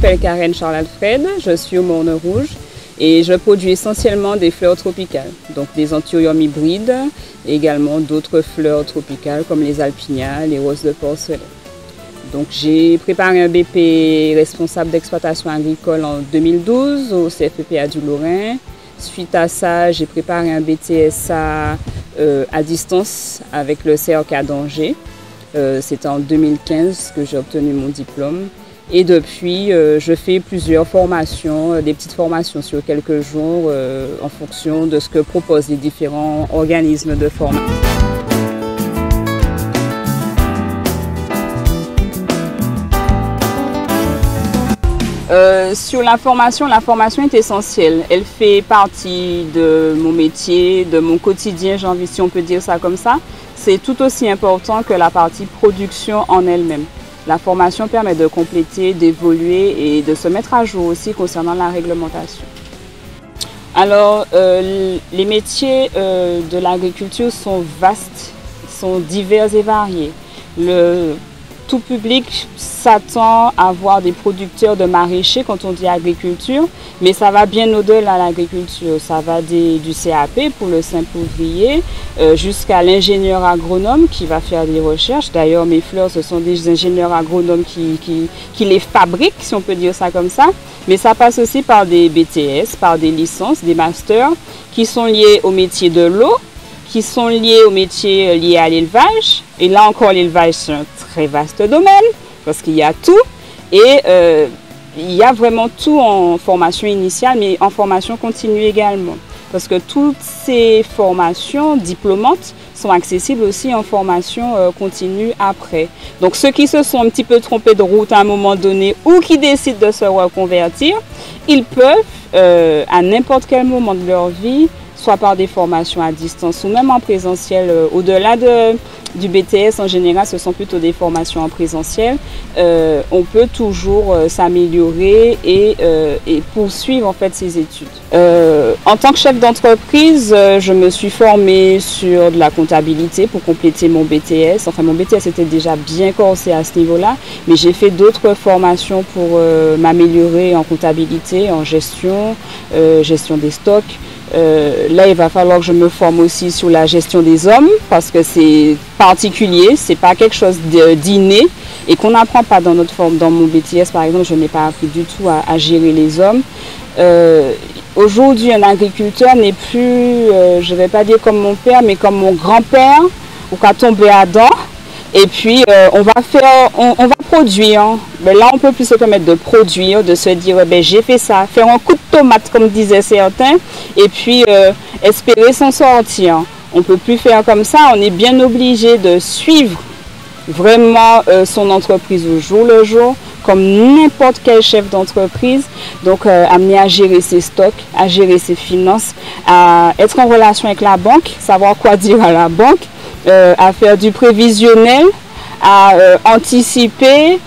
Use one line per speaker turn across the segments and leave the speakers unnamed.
m'appelle Karen Charles-Alfred, je suis au Morne Rouge et je produis essentiellement des fleurs tropicales, donc des anthuriums hybrides et également d'autres fleurs tropicales comme les alpinias, les roses de porcelaine. Donc j'ai préparé un BP responsable d'exploitation agricole en 2012 au CFPPA du Lorrain. Suite à ça, j'ai préparé un BTSA à distance avec le CRK d'Angers. C'était en 2015 que j'ai obtenu mon diplôme. Et depuis, je fais plusieurs formations, des petites formations sur quelques jours en fonction de ce que proposent les différents organismes de formation. Sur l'information est essentielle. Elle fait partie de mon métier, de mon quotidien, j'ai envie, si on peut dire ça comme ça. C'est tout aussi important que la partie production en elle-même. La formation permet de compléter, d'évoluer et de se mettre à jour aussi concernant la réglementation. Alors, les métiers de l'agriculture sont vastes, sont divers et variés. Tout public s'attend à voir des producteurs de maraîchers quand on dit agriculture, mais ça va bien au-delà de l'agriculture. Ça va du CAP pour le simple ouvrier jusqu'à l'ingénieur agronome qui va faire des recherches. D'ailleurs, mes fleurs, ce sont des ingénieurs agronomes qui les fabriquent, si on peut dire ça comme ça. Mais ça passe aussi par des BTS, par des licences, des masters qui sont liés au métier de l'eau, qui sont liés aux métiers liés à l'élevage. Et là encore, l'élevage, c'est un très vaste domaine parce qu'il y a tout. Et il y a vraiment tout en formation initiale, mais en formation continue également. Parce que toutes ces formations diplômantes sont accessibles aussi en formation continue après. Donc ceux qui se sont un petit peu trompés de route à un moment donné ou qui décident de se reconvertir, ils peuvent à n'importe quel moment de leur vie, soit par des formations à distance ou même en présentiel. Au-delà du BTS, en général, ce sont plutôt des formations en présentiel. On peut toujours s'améliorer et poursuivre en fait ses études. En tant que chef d'entreprise, je me suis formée sur de la comptabilité pour compléter mon BTS. Enfin, mon BTS était déjà bien corsé à ce niveau-là, mais j'ai fait d'autres formations pour m'améliorer en comptabilité, en gestion, gestion des stocks. Là, il va falloir que je me forme aussi sur la gestion des hommes parce que c'est particulier, c'est pas quelque chose d'inné et qu'on n'apprend pas dans notre forme. Dans mon BTS, par exemple, je n'ai pas appris du tout à gérer les hommes. Aujourd'hui, un agriculteur n'est plus, je ne vais pas dire comme mon père, mais comme mon grand-père, ou qu'à tomber à dents. Et puis, on va produire. Mais là, on peut plus se permettre de produire, de se dire, j'ai fait ça, faire un coup de tomate, comme disaient certains, et puis espérer s'en sortir. On ne peut plus faire comme ça. On est bien obligé de suivre vraiment son entreprise au jour le jour, comme n'importe quel chef d'entreprise. Donc, amener à gérer ses stocks, à gérer ses finances, à être en relation avec la banque, savoir quoi dire à la banque, à faire du prévisionnel, à anticiper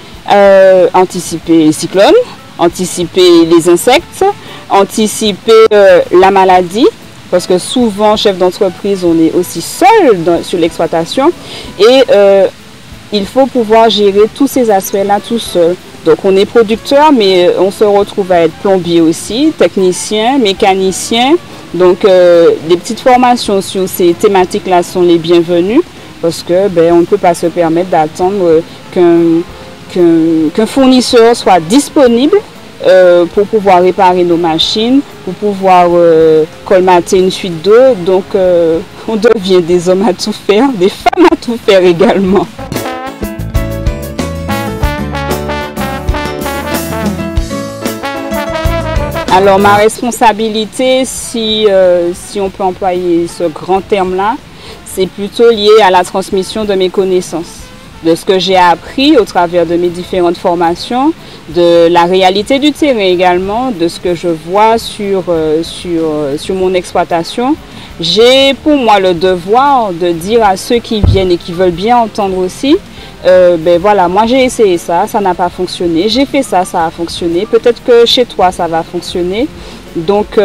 les cyclones, anticiper les insectes, anticiper la maladie, parce que souvent, chef d'entreprise, on est aussi seul sur l'exploitation et il faut pouvoir gérer tous ces aspects-là tout seul. Donc on est producteur, mais on se retrouve à être plombier aussi, technicien, mécanicien. Donc des petites formations sur ces thématiques-là sont les bienvenues parce que on ne peut pas se permettre d'attendre qu'un fournisseur soit disponible pour pouvoir réparer nos machines, pour pouvoir colmater une fuite d'eau. Donc on devient des hommes à tout faire, des femmes à tout faire également. Alors ma responsabilité, si on peut employer ce grand terme-là, c'est plutôt lié à la transmission de mes connaissances, de ce que j'ai appris au travers de mes différentes formations, de la réalité du terrain également, de ce que je vois sur mon exploitation. J'ai pour moi le devoir de dire à ceux qui viennent et qui veulent bien entendre aussi, voilà, moi j'ai essayé ça, ça n'a pas fonctionné, j'ai fait ça, ça a fonctionné, peut-être que chez toi ça va fonctionner. Donc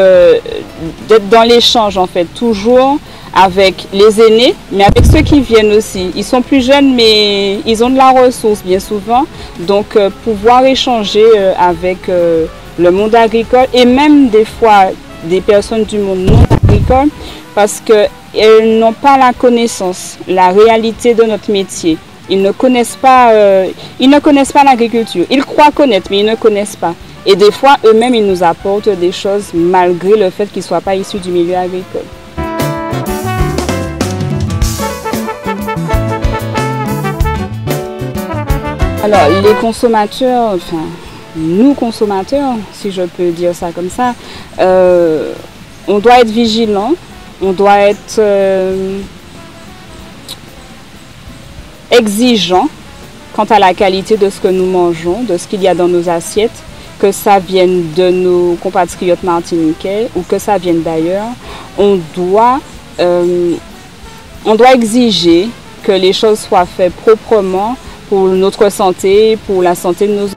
d'être dans l'échange en fait, toujours avec les aînés, mais avec ceux qui viennent aussi. Ils sont plus jeunes, mais ils ont de la ressource bien souvent. Donc, pouvoir échanger avec le monde agricole et même des fois des personnes du monde non agricole, parce qu'elles n'ont pas la connaissance, la réalité de notre métier. Ils ne connaissent pas l'agriculture. Ils croient connaître, mais ils ne connaissent pas. Et des fois, eux-mêmes, ils nous apportent des choses malgré le fait qu'ils ne soient pas issus du milieu agricole. Alors, les consommateurs, enfin, nous consommateurs, si je peux dire ça comme ça, on doit être vigilant, on doit être exigeant quant à la qualité de ce que nous mangeons, de ce qu'il y a dans nos assiettes, que ça vienne de nos compatriotes martiniquais ou que ça vienne d'ailleurs. On doit exiger que les choses soient faites proprement pour notre santé, pour la santé de nos